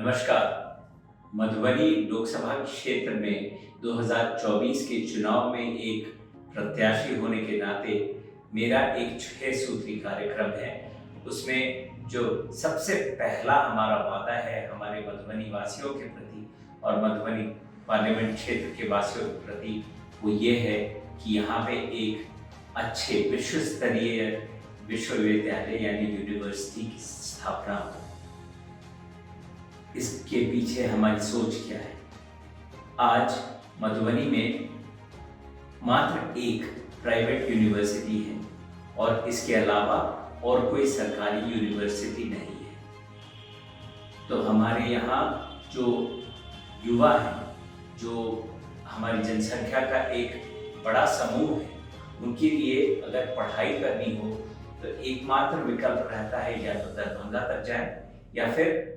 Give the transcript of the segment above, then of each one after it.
नमस्कार। मधुबनी लोकसभा क्षेत्र में 2024 के चुनाव में एक प्रत्याशी होने के नाते मेरा एक 6 सूत्री कार्यक्रम है। उसमें जो सबसे पहला हमारा वादा है हमारे मधुबनी वासियों के प्रति और मधुबनी पार्लियामेंट क्षेत्र के वासियों के प्रति, वो ये है कि यहाँ पे एक अच्छे विश्व स्तरीय विश्वविद्यालय यानी यूनिवर्सिटी की स्थापना हो। इसके पीछे हमारी सोच क्या है? आज मधुबनी में मात्र एक प्राइवेट यूनिवर्सिटी है और इसके अलावा और कोई सरकारी यूनिवर्सिटी नहीं है। तो हमारे यहाँ जो युवा हैं, जो हमारी जनसंख्या का एक बड़ा समूह है, उनके लिए अगर पढ़ाई करनी हो तो एकमात्र विकल्प रहता है या तो दरभंगा तक जाए या फिर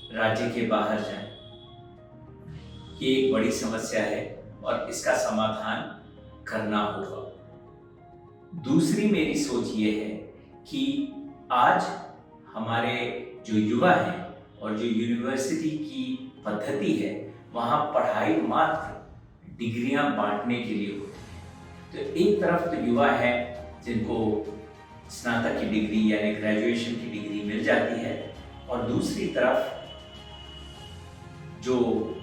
राज्य के बाहर जाएं। ये एक बड़ी समस्या है और इसका समाधान करना होगा। दूसरी मेरी सोच ये है कि आज हमारे जो युवा हैं और जो यूनिवर्सिटी की पद्धति है, वहाँ पढ़ाई मात्र डिग्रियां बांटने के लिए होती है। तो एक तरफ तो युवा हैं जिनको स्नातक की डिग्री यानी ग्रेजुएशन की डिग्री मिल जाती है, और दूसरी तरफ जो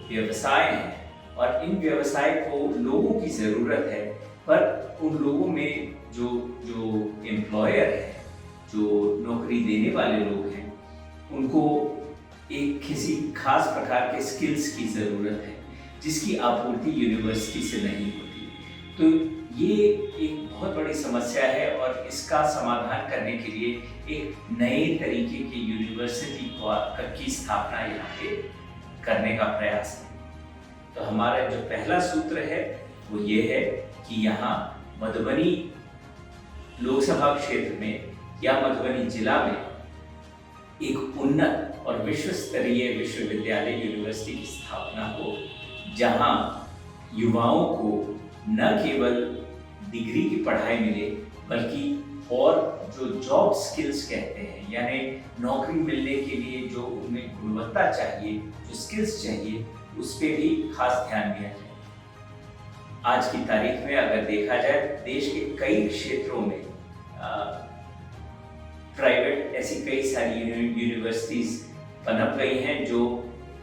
व्यवसाय हैं और इन व्यवसाय को लोगों की ज़रूरत है, पर उन लोगों में जो एम्प्लॉयर है, जो नौकरी देने वाले लोग हैं, उनको एक किसी खास प्रकार के स्किल्स की ज़रूरत है जिसकी आपूर्ति यूनिवर्सिटी से नहीं होती। तो ये एक बहुत बड़ी समस्या है और इसका समाधान करने के लिए एक नए तरीके की यूनिवर्सिटी की स्थापना यहाँ पे करने का प्रयास है। तो हमारा जो पहला सूत्र है वो ये है कि यहाँ मधुबनी लोकसभा क्षेत्र में या मधुबनी जिला में एक उन्नत और विश्व स्तरीय विश्वविद्यालय यूनिवर्सिटी की स्थापना हो, जहाँ युवाओं को न केवल डिग्री की पढ़ाई मिले बल्कि और जो जॉब स्किल्स कहते हैं, यानी नौकरी मिलने के लिए जो उनमें गुणवत्ता चाहिए, जो स्किल्स चाहिए, उस पर भी खास ध्यान दिया जाए। आज की तारीख में अगर देखा जाए, देश के कई क्षेत्रों में प्राइवेट ऐसी कई सारी यूनिवर्सिटीज पनप गई हैं जो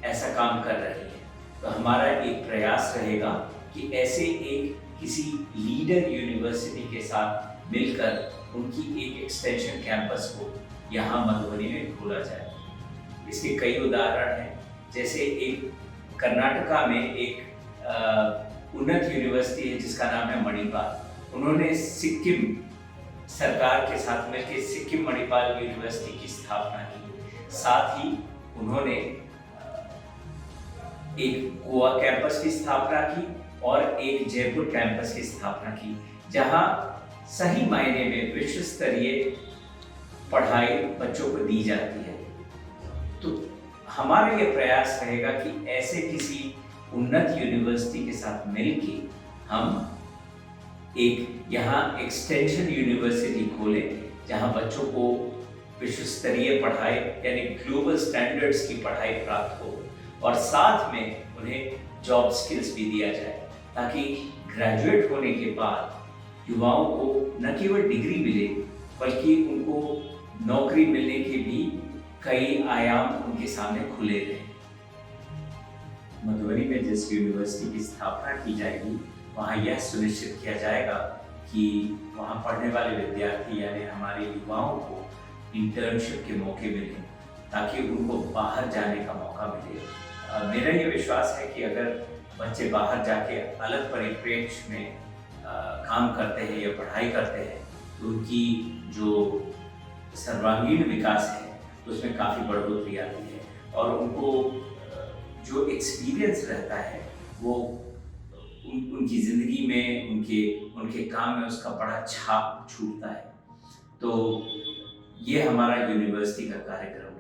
ऐसा काम कर रही हैं। तो हमारा एक प्रयास रहेगा कि ऐसे एक किसी लीडर यूनिवर्सिटी के साथ मिलकर उनकी एक एक्सटेंशन कैंपस को यहाँ मधुबनी में खोला जाए। इसके कई उदाहरण हैं, जैसे एक कर्नाटका में एक उन्नत यूनिवर्सिटी है जिसका नाम है मणिपाल। उन्होंने सिक्किम सरकार के साथ मिलकर सिक्किम मणिपाल यूनिवर्सिटी की स्थापना की। साथ ही उन्होंने एक गोवा कैंपस की स्थापना की और एक जयपुर कैंपस की स्थापना की, जहां सही मायने में विश्व स्तरीय पढ़ाई बच्चों को दी जाती है। तो हमारा ये प्रयास रहेगा कि ऐसे किसी उन्नत यूनिवर्सिटी के साथ मिलके हम एक यहाँ एक्सटेंशन यूनिवर्सिटी खोलें, जहाँ बच्चों को विश्व स्तरीय पढ़ाई यानी ग्लोबल स्टैंडर्ड्स की पढ़ाई प्राप्त हो और साथ में उन्हें जॉब स्किल्स भी दिया जाए, ताकि ग्रेजुएट होने के बाद युवाओं को न केवल डिग्री मिले बल्कि उनको नौकरी मिलने के भी कई आयाम उनके सामने खुले रहें। मधुबनी में जिस यूनिवर्सिटी की स्थापना की जाएगी, वहाँ यह सुनिश्चित किया जाएगा कि वहाँ पढ़ने वाले विद्यार्थी यानी हमारे युवाओं को इंटर्नशिप के मौके मिले, ताकि उनको बाहर जाने का मौका मिले। मेरा ये विश्वास है कि अगर बच्चे बाहर जाके अलग परिप्रेक्ष्य में काम करते हैं या पढ़ाई करते हैं, तो उनकी जो सर्वांगीण विकास है उसमें काफ़ी बढ़ोतरी आती है और उनको जो एक्सपीरियंस रहता है वो उनकी ज़िंदगी में, उनके काम में उसका बड़ा छाप छूटता है। तो ये हमारा यूनिवर्सिटी का कार्यक्रम